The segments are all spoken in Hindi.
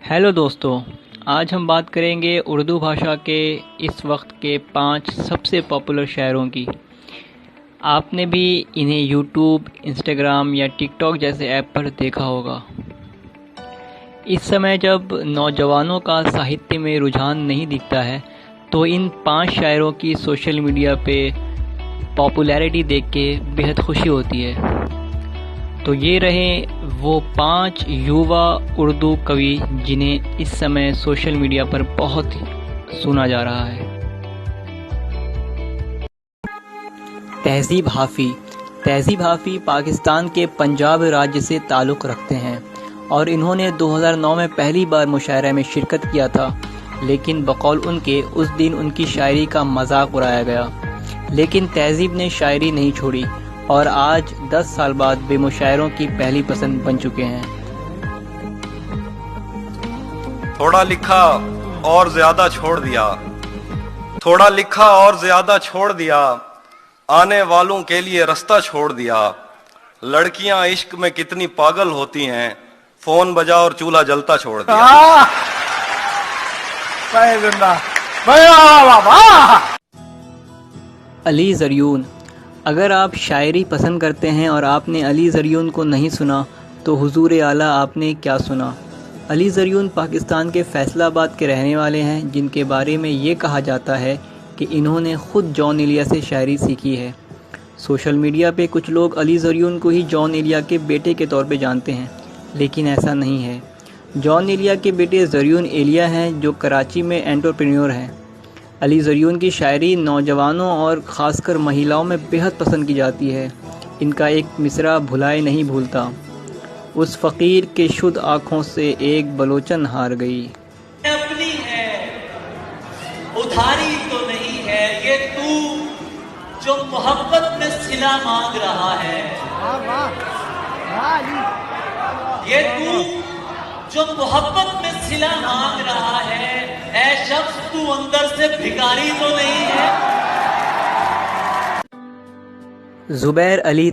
हेलो दोस्तों, आज हम बात करेंगे उर्दू भाषा के इस वक्त के 5 सबसे पॉपुलर शायरों की। आपने भी इन्हें यूट्यूब, इंस्टाग्राम या टिकटॉक जैसे ऐप पर देखा होगा। इस समय जब नौजवानों का साहित्य में रुझान नहीं दिखता है, तो इन 5 शायरों की सोशल मीडिया पे पॉपुलैरिटी देख के बेहद खुशी होती है। तो ये रहे वो 5 युवा उर्दू कवि जिन्हें इस समय सोशल मीडिया पर बहुत सुना जा रहा है। तहज़ीब हाफ़ी पाकिस्तान के पंजाब राज्य से ताल्लुक़ रखते हैं और इन्होंने 2009 में पहली बार मुशायरे में शिरकत किया था, लेकिन बकौल उनके उस दिन उनकी शायरी का मजाक उड़ाया गया। लेकिन तहज़ीब ने शायरी नहीं छोड़ी और आज 10 साल बाद वे मुशायरों की पहली पसंद बन चुके हैं। थोड़ा लिखा और ज्यादा छोड़ दिया, थोड़ा लिखा और ज्यादा छोड़ दिया, आने वालों के लिए रास्ता छोड़ दिया। लड़कियां इश्क में कितनी पागल होती हैं, फोन बजा और चूल्हा जलता छोड़ दिया। अली ज़रियून। अगर आप शायरी पसंद करते हैं और आपने अली ज़रियून को नहीं सुना तो हुजूर आला आपने क्या सुना। अली ज़रियून पाकिस्तान के फैसलाबाद के रहने वाले हैं, जिनके बारे में ये कहा जाता है कि इन्होंने ख़ुद जॉन एलिया से शायरी सीखी है। सोशल मीडिया पे कुछ लोग अली ज़रियून को ही जॉन एलिया के बेटे के तौर पे जानते हैं, लेकिन ऐसा नहीं है। जॉन एलिया के बेटे ज़रियून एलिया हैं, जो कराची में एंटरप्रेन्योर हैं। अली ज़रियून की शायरी नौजवानों और ख़ासकर महिलाओं में बेहद पसंद की जाती है। इनका एक मिसरा भुलाए नहीं भूलता, उस फ़कीर के शुद्ध आँखों से एक बलोचन हार गई। अपनी है, उधारी तो नहीं है, ये तू जो मोहब्बत में सिला मांग रहा है। ये तू जो मोहब्बत में सिला मांग रहा है, ऐ शख्स तू अंदर से भिखारी तो नहीं है। ज़ुबैर अली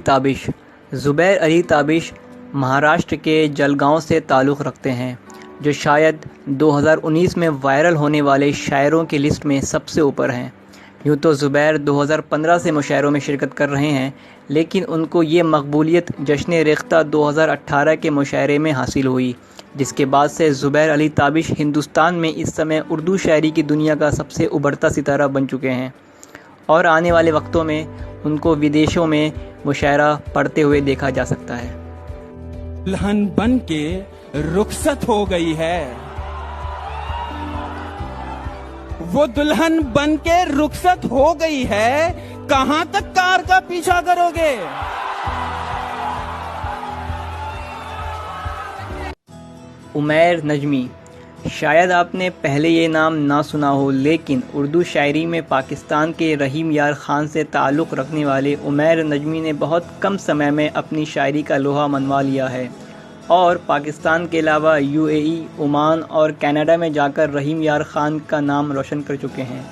ताबिश महाराष्ट्र के जलगांव से ताल्लुक़ रखते हैं, जो शायद 2019 में वायरल होने वाले शायरों की लिस्ट में सबसे ऊपर हैं। यूँ तो ज़ुबैर 2015 से मुशायरों में शिरकत कर रहे हैं, लेकिन उनको ये मकबूलियत जश्न रेख्ता 2018 के मुशायरे में हासिल हुई, जिसके बाद से ज़ुबैर अली ताबिश हिंदुस्तान में इस समय उर्दू शायरी की दुनिया का सबसे उभरता सितारा बन चुके हैं और आने वाले वक्तों में उनको विदेशों में मुशायरा पढ़ते हुए देखा जा सकता है। दुल्हन बन के रुखसत हो गई है, वो दुल्हन बन के रुखसत हो गई है, कहां तक कार का पीछा करोगे। उमैर नजमी। शायद आपने पहले ये नाम ना सुना हो, लेकिन उर्दू शायरी में पाकिस्तान के रहीम यार ख़ान से ताल्लुक़ रखने वाले उमैर नजमी ने बहुत कम समय में अपनी शायरी का लोहा मनवा लिया है और पाकिस्तान के अलावा यूएई, ओमान और कनाडा में जाकर रहीम यार ख़ान का नाम रोशन कर चुके हैं।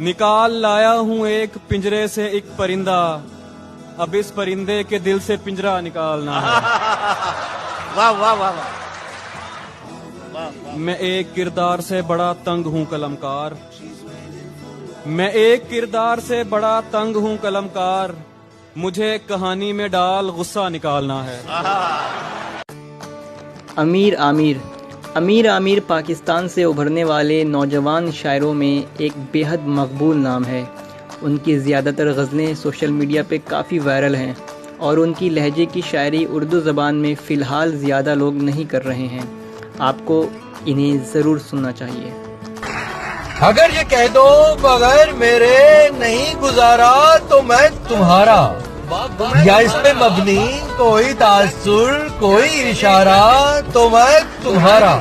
निकाल लाया हूँ एक पिंजरे से एक परिंदा, अब इस परिंदे के दिल से पिंजरा निकालना है। वाह वाह वाह वाह। मैं एक किरदार से बड़ा तंग हूँ कलमकार, मैं एक किरदार से बड़ा तंग हूँ कलमकार, मुझे कहानी में डाल गुस्सा निकालना है। अमीर आमिर पाकिस्तान से उभरने वाले नौजवान शायरों में एक बेहद मकबूल नाम है। उनकी ज़्यादातर गज़लें सोशल मीडिया पे काफ़ी वायरल हैं और उनकी लहजे की शायरी उर्दू ज़बान में फ़िलहाल ज़्यादा लोग नहीं कर रहे हैं। आपको इन्हें ज़रूर सुनना चाहिए। अगर ये कह दो बगैर मेरे नहीं गुजारा तो मैं तुम्हारा, या इस पे मबनी कोई तासुर कोई इशारा तो मैं तुम्हारा।